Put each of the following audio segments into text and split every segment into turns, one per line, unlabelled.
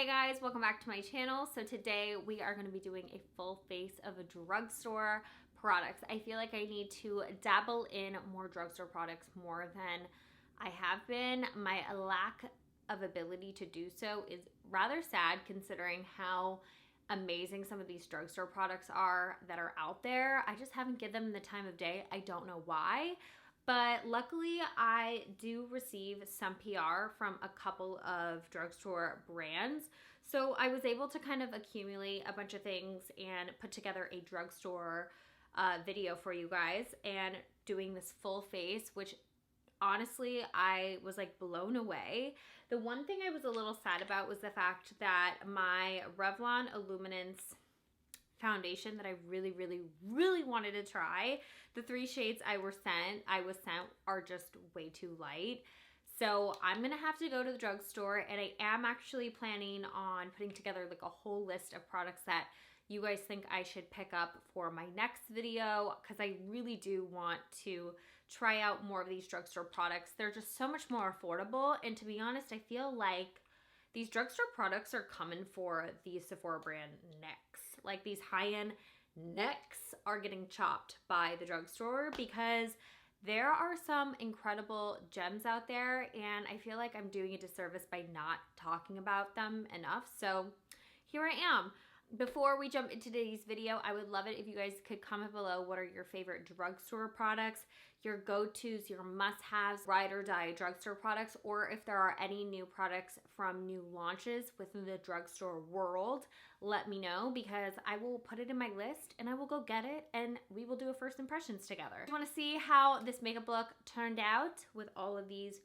Hey guys, welcome back to my channel. So today we are going to be doing a full face of a drugstore products. I feel like I need to dabble in more drugstore products more than I have been. My lack of ability to do so is rather sad considering how amazing some of these drugstore products are that are out there. I just haven't given them the time of day. I don't know why. But luckily, I do receive some PR from a couple of drugstore brands. So I was able to kind of accumulate a bunch of things and put together a drugstore video for you guys and doing this full face, which honestly, I was like blown away. The one thing I was a little sad about was the fact that my Revlon Illuminance foundation that I really wanted to try, the 3 shades I was sent are just way too light. So I'm gonna have to go to the drugstore, and I am actually planning on putting together like a whole list of products that you guys think I should pick up for my next video, because I really do want to try out more of these drugstore products. They're just so much more affordable, and to be honest, I feel like these drugstore products are coming for the Sephora brand necks. Like, these high-end necks are getting chopped by the drugstore because there are some incredible gems out there, and I feel like I'm doing a disservice by not talking about them enough. So here I am. Before we jump into today's video, I would love it if you guys could comment below what are your favorite drugstore products, your go-tos, your must-haves, ride or die drugstore products, or if there are any new products from new launches within the drugstore world. Let me know, because I will put it in my list and I will go get it and we will do a first impressions together. If you want to see how this makeup look turned out with all of these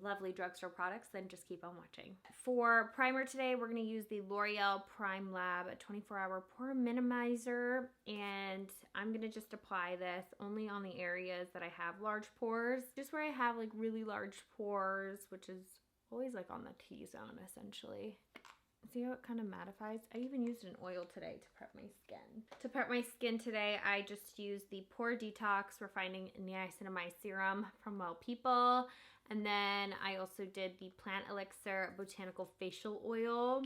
lovely drugstore products, then just keep on watching. For primer today, we're going to use the L'Oreal Prime Lab 24-hour pore minimizer, and I'm going to just apply this only on the areas that I have large pores, just where I have like really large pores, which is always like on the T-zone essentially. See how it kind of mattifies? I even used an oil today to prep my skin. To prep my skin today, I just used the Pore Detox Refining Niacinamide Serum from Well People. And then I also did the Plant Elixir Botanical Facial Oil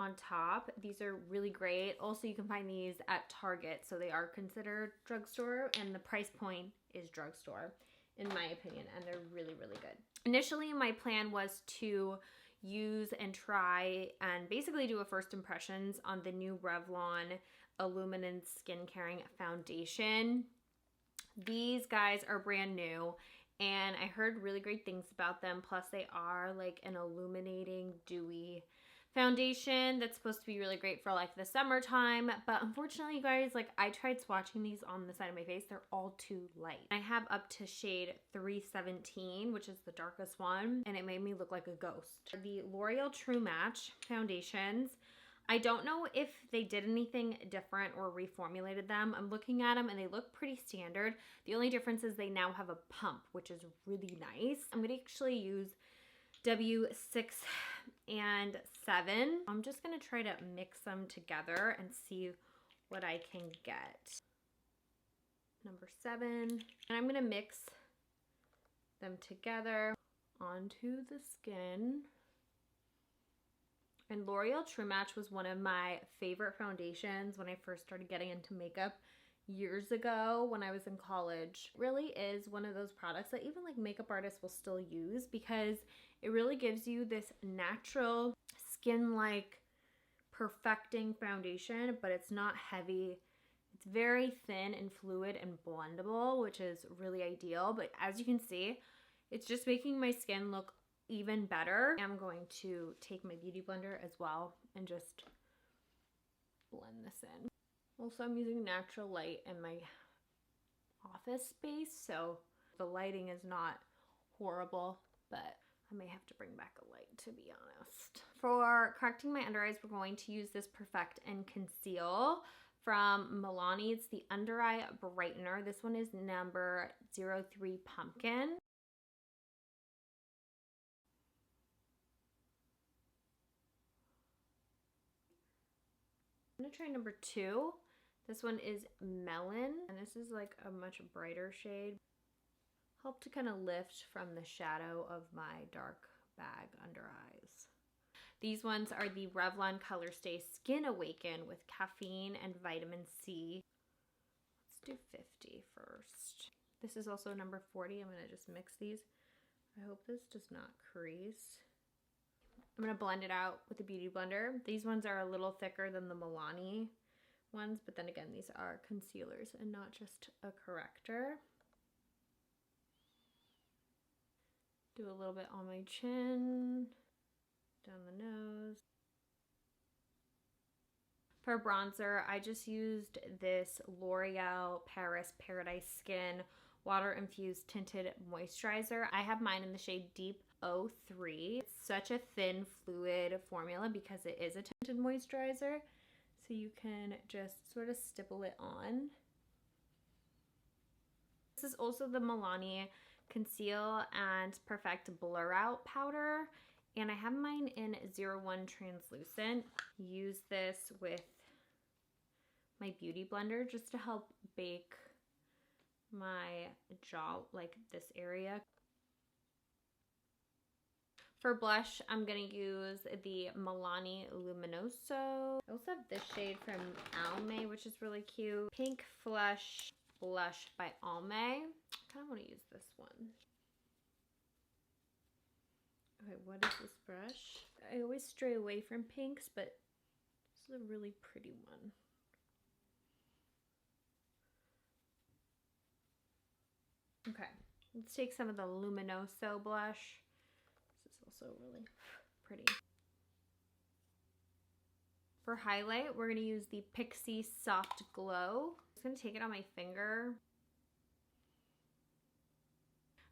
on top. These are really great. Also, you can find these at Target, so they are considered drugstore, and the price point is drugstore, in my opinion, and they're really good. Initially, my plan was to use and try and basically do a first impressions on the new Revlon Illuminance Skin Caring Foundation. These guys are brand new, and I heard really great things about them. Plus, they are like an illuminating, dewy foundation that's supposed to be really great for like the summertime. But unfortunately, you guys, like, I tried swatching these on the side of my face. They're all too light. I have up to shade 317, which is the darkest one, and it made me look like a ghost. The L'Oreal True Match foundations, I don't know if they did anything different or reformulated them. I'm looking at them and they look pretty standard. The only difference is they now have a pump, which is really nice. I'm going to actually use W6 and 7. I'm just going to try to mix them together and see what I can get. Number 7. And I'm going to mix them together onto the skin. And L'Oreal True Match was one of my favorite foundations when I first started getting into makeup years ago when I was in college. It really is one of those products that even like makeup artists will still use, because it really gives you this natural skin-like perfecting foundation, but it's not heavy. It's very thin and fluid and blendable, which is really ideal. But as you can see, it's just making my skin look even better. I'm going to take my beauty blender as well and just blend this in. Also, I'm using natural light in my office space, so the lighting is not horrible, but I may have to bring back a light, to be honest. For correcting my under eyes, we're going to use this Perfect and Conceal from Milani. It's the Under Eye Brightener. This one is number 03 Pumpkin. I'm gonna try number 2. This one is Melon, and this is like a much brighter shade. Help to kind of lift from the shadow of my dark bag under eyes. These ones are the Revlon Color Stay Skin Awaken with caffeine and vitamin C. Let's do 50 first. This is also number 40. I'm going to just mix these. I hope this does not crease. I'm going to blend it out with a beauty blender. These ones are a little thicker than the Milani ones, but then again, these are concealers and not just a corrector. Do a little bit on my chin, down the nose. For bronzer, I just used this L'Oreal Paris Paradise Skin Water Infused Tinted Moisturizer. I have mine in the shade Deep 03. It's such a thin fluid formula because it is a tinted moisturizer. So you can just sort of stipple it on. This is also the Milani Conceal and Perfect Blur Out Powder. And I have mine in 01 Translucent. Use this with my beauty blender just to help bake my jaw, like this area. For blush, I'm going to use the Milani Luminoso. I also have this shade from Almay, which is really cute. Pink Flush Blush by Almay. I kind of want to use this one. Okay, what is this brush? I always stray away from pinks, but this is a really pretty one. Okay, let's take some of the Luminoso blush. This is also really pretty. For highlight, we're going to use the Pixie Soft Glow. I'm just going to take it on my finger.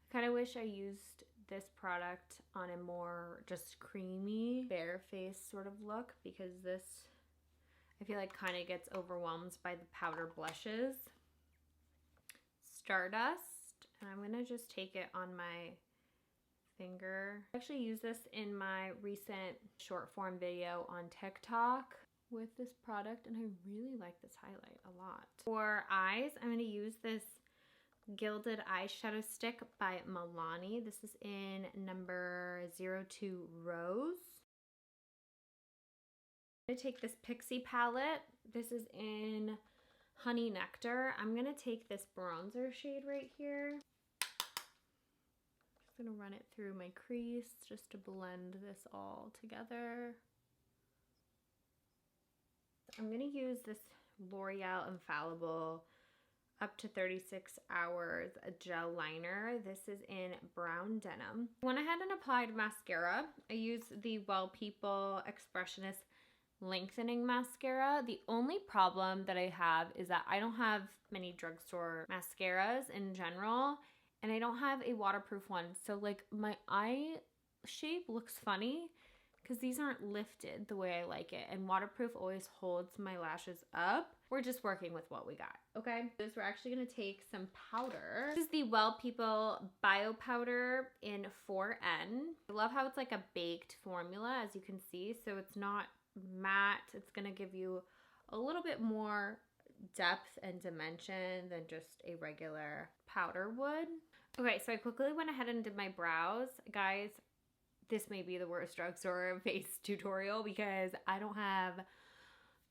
I kind of wish I used this product on a more just creamy, bare face sort of look, because this, I feel like, kind of gets overwhelmed by the powder blushes. Stardust. And I'm going to just take it on my finger. I actually used this in my recent short form video on TikTok with this product, and I really like this highlight a lot. For eyes, I'm going to use this Gilded Eyeshadow Stick by Milani. This is in number 02 Rose. I'm going to take this Pixie palette. This is in Honey Nectar. I'm going to take this bronzer shade right here. Just going to run it through my crease just to blend this all together. I'm going to use this L'Oreal Infallible Up to 36 Hours Gel Liner. This is in Brown Denim. I went ahead and applied mascara. I used the Well People Expressionist Lengthening Mascara. The only problem that I have is that I don't have many drugstore mascaras in general, and I don't have a waterproof one. So like my eye shape looks funny because these aren't lifted the way I like it, and waterproof always holds my lashes up. We're just working with what we got, okay? We're actually gonna take some powder. This is the Well People Bio Powder in 4N. I love how it's like a baked formula, as you can see, so it's not matte. It's gonna give you a little bit more depth and dimension than just a regular powder would. Okay, so I quickly went ahead and did my brows. Guys, this may be the worst drugstore face tutorial because I don't have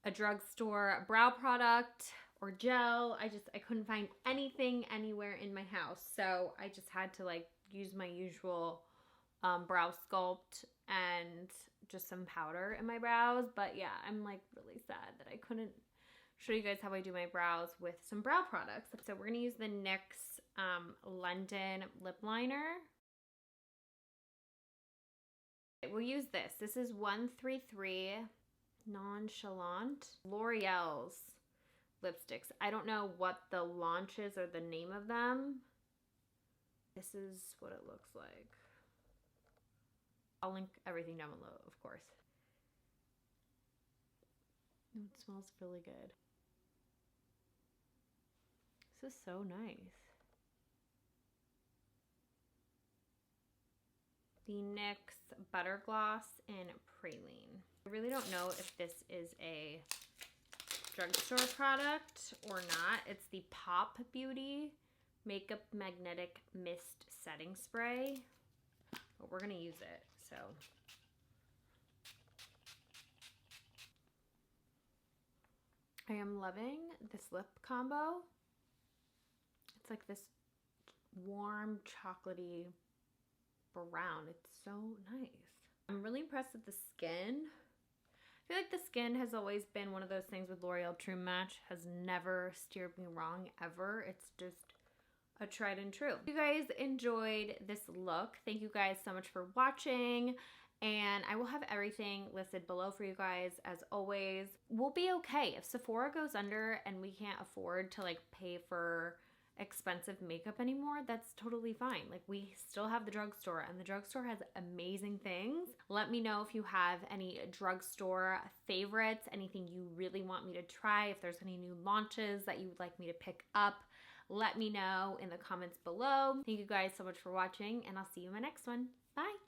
a drugstore brow product or gel. I couldn't find anything anywhere in my house. So I just had to like use my usual brow sculpt and just some powder in my brows. But yeah, I'm like really sad that I couldn't show you guys how I do my brows with some brow products. So we're gonna use the NYX London lip liner. We'll use this. This is 133 Nonchalant L'Oreal's lipsticks. I don't know what the launch is or the name of them. This is what it looks like. I'll link everything down below, of course. It smells really good. This is so nice. The NYX Butter Gloss in Praline. I really don't know if this is a drugstore product or not. It's the Pop Beauty Makeup Magnetic Mist Setting Spray. But we're gonna use it, so. I am loving this lip combo. It's like this warm chocolatey brown. It's so nice. I'm really impressed with the skin. I feel like the skin has always been one of those things with L'Oreal True Match, has never steered me wrong ever. It's just a tried and true. If you guys enjoyed this look, thank you guys so much for watching. And I will have everything listed below for you guys. As always, we'll be okay. If Sephora goes under and we can't afford to like pay for expensive makeup anymore, that's totally fine. Like, we still have the drugstore, and the drugstore has amazing things. Let me know if you have any drugstore favorites, anything you really want me to try, if there's any new launches that you would like me to pick up. Let me know in the comments below. Thank you guys so much for watching, and I'll see you in my next one. Bye.